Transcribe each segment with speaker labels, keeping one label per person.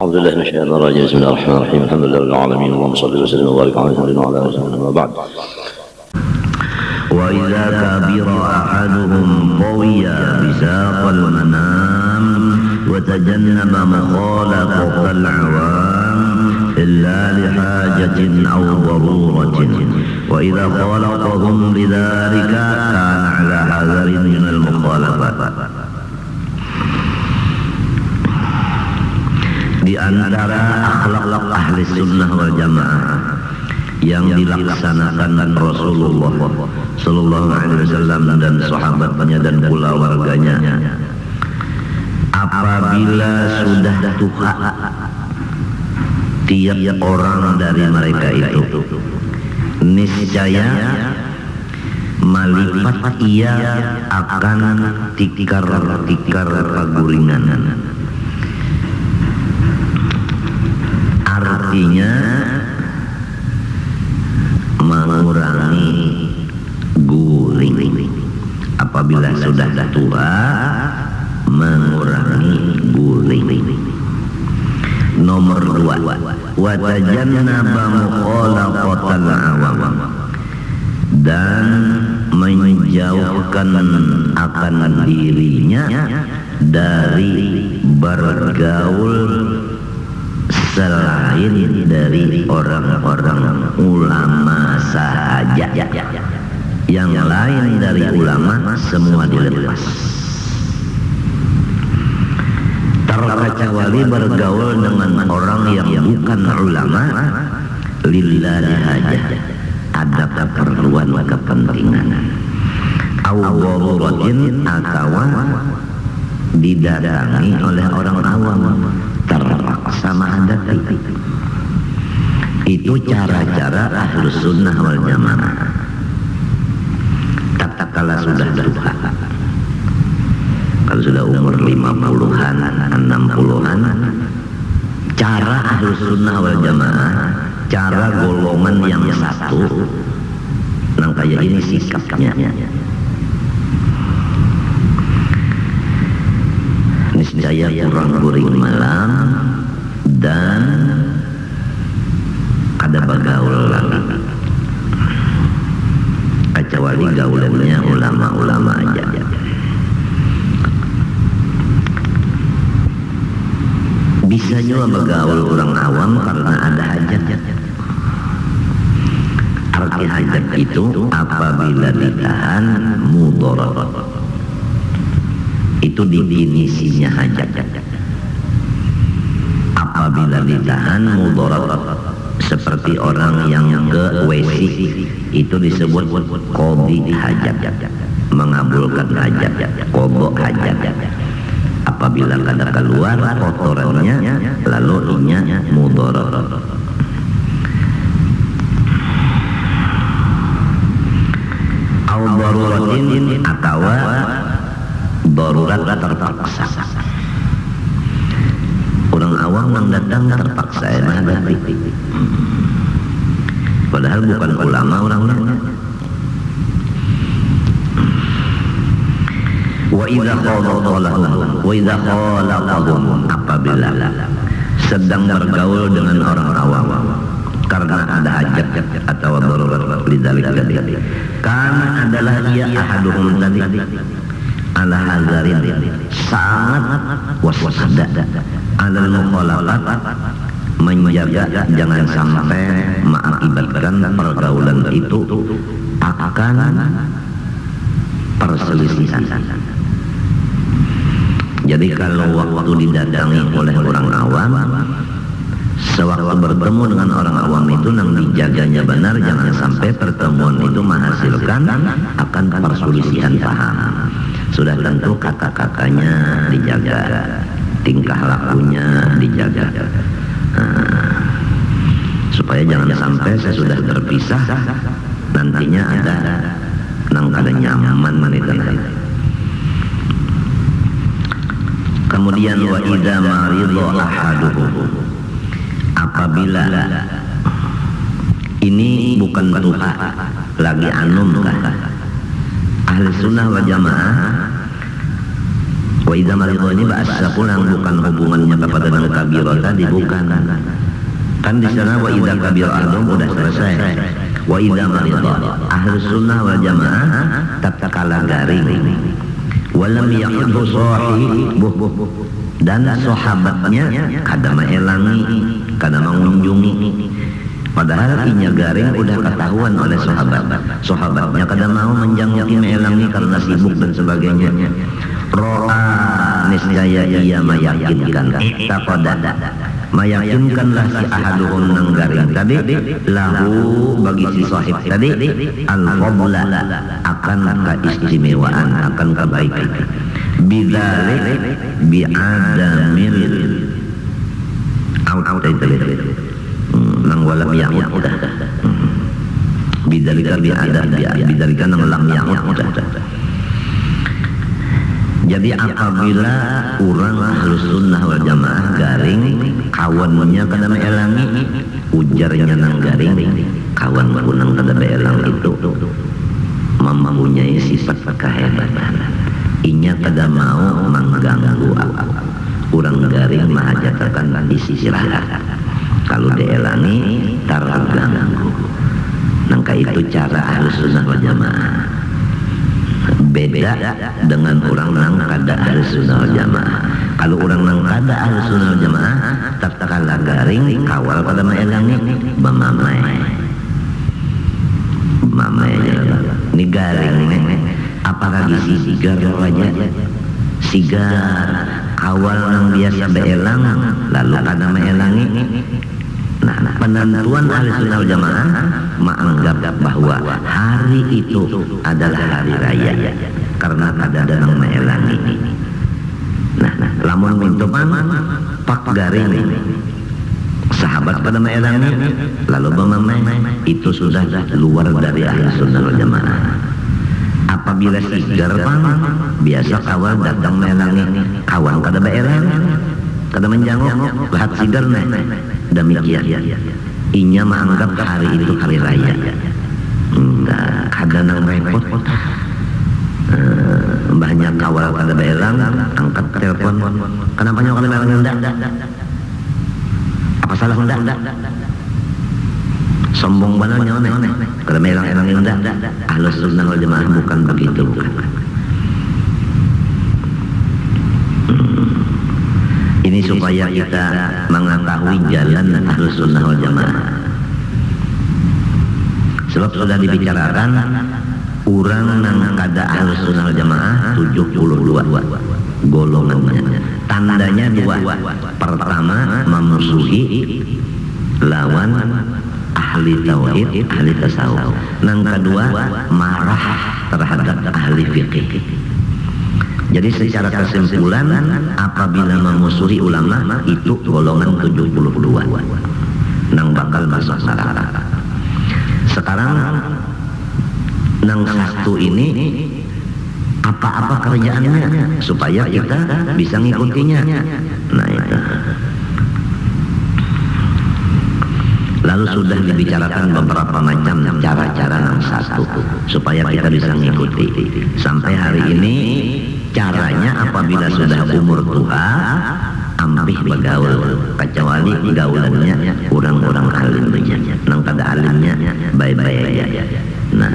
Speaker 1: أعوذ بالله من الشيطان الرجيم. بسم الله الرحمن الرحيم. الحمد لله رب العالمين، اللهم صل وسلم وبارك على محمد وعلى آله وصحبه وبعد.
Speaker 2: وإذا كبر أحدهم طوي بساق المنام وتجنب مخالطة العوام إلا لحاجة أو ضرورة، وإذا خالطهم لذلك كان على حذر من المخالفة. Di antara akhlak ahli sunnah wal jamaah yang dilaksanakan Rasulullah Sallallahu Alaihi Wasallam dan sahabatnya dan pula warganya, apabila sudah tua tiap orang dari mereka itu niscaya melipat ia akan tikar paguringan. Artinya mengurangi guling. Apabila sudah tua, mengurangi guling. Nomor 2, wa tajannaba mukhalaqatal awam, dan menjauhkan akan dirinya dari bergaul selain dari orang-orang ulama sahaja. Yang lain dari ulama semua dilepas, terkecuali bergaul dengan orang yang bukan ulama lillahi hajah, ada keperluan kepentingan, au daruratin, atau didatangi oleh orang awam terpaksa menghadapi. Itu cara-cara ahlus sunnah wal jamaah. Tatkala sudah tua, kalau sudah umur 50-an, 60-an, cara ahlus sunnah wal jamaah, cara golongan yang satu, nang kayak ini sikapnya. Niscaya kurang guring malam dan ada bergaul lagi, kecuali gaulannya ulama-ulama aja. Bisa juga bergaul orang awam karena ada hajat. Arti hajat itu apabila ditahan mudarat, itu definisinya hajat. Apabila ditahan mudarat, seperti orang yang ke WC, itu disebut qadhi hajat, mengabulkan hajat, qadha hajat. Apabila kada keluar kotorannya, lalu inya mudarat. Au daruratin, atau darurat terpaksa. Orang awam yang datang terpaksa menghadapi, padahal bukan ulama orang-orangnya. Wa idza khalaqahum, apabila sedang bergaul dengan orang awam karena ada hajat atau darurat lidzalik tadi, karena adalah ia ahaduhum tadi ala hazarin, sangat waspada, alal mukhalafat, menjaga jangan sampai mengakibatkan pergaulan itu akan perselisihan. Jadi kalau waktu didatangi oleh orang awam, sewaktu bertemu dengan orang awam itu nang dijaganya benar, jangan sampai pertemuan itu menghasilkan akan perselisihan paham. Sudah tentu kata-katanya dijaga, tingkah lakunya dijaga, supaya jangan sampai sesudah berpisah nantinya ada nang kada nyaman manitan. Kemudian wa idza maridha ahaduhum, apabila ini bukan tua lagi anum kah, ahli sunnah wal jamaah Wa idza maridu ini bahasa pulang, bukan hubungannya kepada dengan kabirah tadi, bukan. Kan di sana wa idza kabirah ahdum udah selesai. Wa idza maridu ahlus sunnah wal jamaah tatkala garing walam yaqudhu sahibuh, dan sahabatnya kada maelangi, kada mengunjungi, padahal inya garing udah ketahuan oleh sahabatnya kada mau menjangki maelangi karena sibuk dan sebagainya. Ro'a niscaya ia meyakinkan, iktaqada meyakinkanlah si ahaduhum nang garing tadi, lahu bagi si sahib tadi, al-fadla akan keistimewaan, akan kebaikan, bidzalik bi'adamil out itu nang walam ya'ud udah, bidzalika bidzalika nang lam ya'ud udah. Jadi apabila orang ahlus sunnah wal jamaah garing, kawannya kada maelangi, ujarnya nang garing, kawan kunang kada maelang itu mempunyai sifat kehebatan. Inya kada mau mengganggu orang garing mahajatakan istirahat. Kalau dielangi terganggu. Nangka itu cara ahlus sunnah wal jamaah. Beda dengan orang nang kada ahlus sunnah wal jamaah. Kalau orang nang kada ahlus sunnah wal jamaah tatkala garing kawal pada maelangi mamai ini garing apakah gisi sigar aja sigar kawal nang biasa beelang lalu kada maelangi. Nah, penentuan ahlus sunnah wal jamaah menganggap bahwa hari itu adalah hari raya karena ada nang maelangi. Nah, lamun mintupan pak garing sahabat pada maelangi lalu bemamai, itu sudah luar dari ahlus sunnah wal jamaah. Apabila sigar pang biasa kawal datang maelangi, kawan kada maelang, kada menjanguk lahat sigar demikian inya menganggap hari itu hari raya. Enggak, kada nang repot. Banyak kawal kada belang, angkat telepon. Kenapa nyo kada belang ndak? Apa salah ndak? Sombong banget nyo kada belang ndak. Ahlus sunnah wal jamaah bukan begitu, bukan. Ini supaya kita mengetahui jalan ahlus sunnah wal jamaah. Sebab sudah dibicarakan orang nang kada ahlus sunnah wal jamaah 72 golongannya. Tandanya dua. Pertama memusuhi lawan ahli tauhid, ahli tasawuf. Nang kedua marah terhadap ahli fikih. Jadi secara kesimpulan apabila memusuhi ulama itu golongan 72 nang bakal masuk neraka. Sekarang nang satu ini apa-apa kerjaannya supaya kita bisa ngikutinya. Nah itu. Lalu sudah dibicarakan beberapa macam cara-cara nang satu supaya kita bisa ngikuti. Sampai hari ini caranya apabila sudah umur tua ampih begaul, kecuali gaulannya orang-orang alimnya. Nang kada alimnya baik-baik aja. Nah,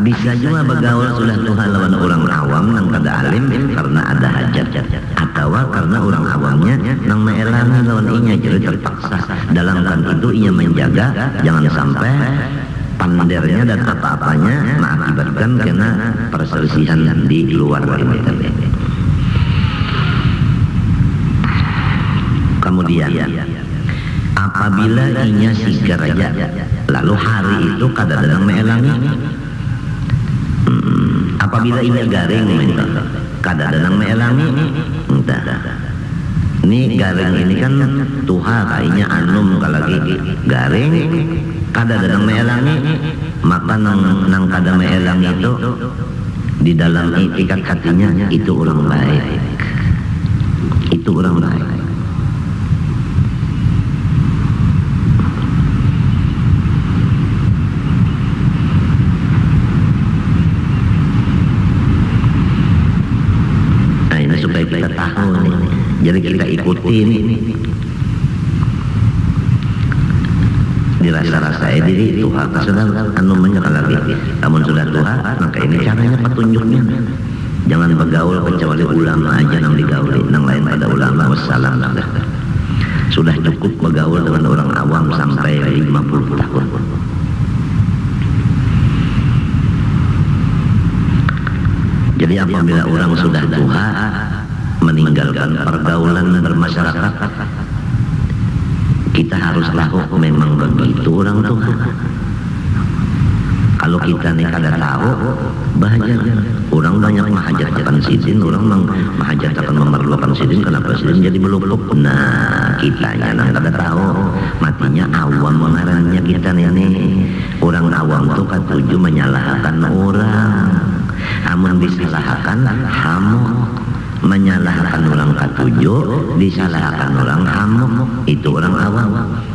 Speaker 2: bisa juga begaul sudah tua lawan orang awam nang kada alim karena ada hajat atau karena orang awamnya nang maelangi lawan inya jadi terpaksa. Dalam kan itu ia menjaga jangan sampai pandernya dan apa-apanya mengakibatkan kena perselisihan di luar ini. Kemudian apabila inya sigar aja lalu hari itu kada dalam maelangi, apabila inya garing kada dalam maelangi, entah. Ini garing ini kan tuha kayaknya anum kalagi garing kada dalam maelangi, maka nang kada maelangi itu di dalam ikat hatinya itu orang baik, itu orang baik. Nah ini supaya kita ikutin dirasa-rasa diri Tuhan sudah anu menyerah lagi. Namun sudah Tuhan, maka ini caranya petunjuknya. Jangan bergaul kecuali ulama aja nang digauli, nang lain pada ulama wassalam. Sudah cukup bergaul dengan orang awam sampai 50 tahun. Jadi apabila orang sudah tua meninggalkan pergaulan bermasyarakat, kita harus lakukan memang begitu orang tua. Kalau kita nih kada tahu, bahaya. Orang banyak mahajatakan sidin, orang mahajatakan memerlukan sidin, kenapa sidin jadi belupuk? Nah, kitanya nang kada tahu, matinya awam mengarannya kita nih. Orang awam tuh katuju menyalahkan orang. Amun disalahkan hamuk, menyalahkan orang katuju, disalahkan orang hamuk. Itu orang awam.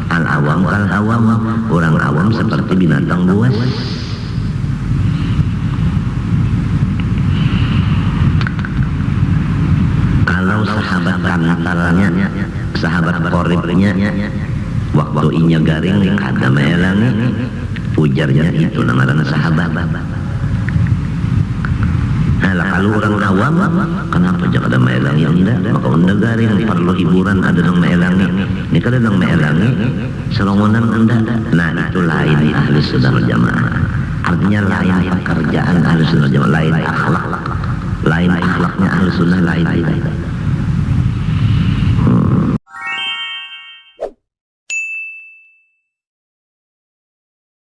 Speaker 2: Al awam kal awam, orang awam seperti binatang buas. Kalau sahabat kantalnya, sahabat koribnya, waktu inya garing kada melangi, ujarnya itu ngaranna sahabat. Nah, kalau orang awam, kenapa jangan ada melangi unda? Maka unda garing perlu hiburan, ada nang melangi. Ini kada nang melangi, selongonan unda. Nah, itu lain ahli sunnah wal jamaah. Artinya lain pekerjaan ahli sunnah wal jamaah, lain akhlak. Lain akhlaknya ahli sunnah lain.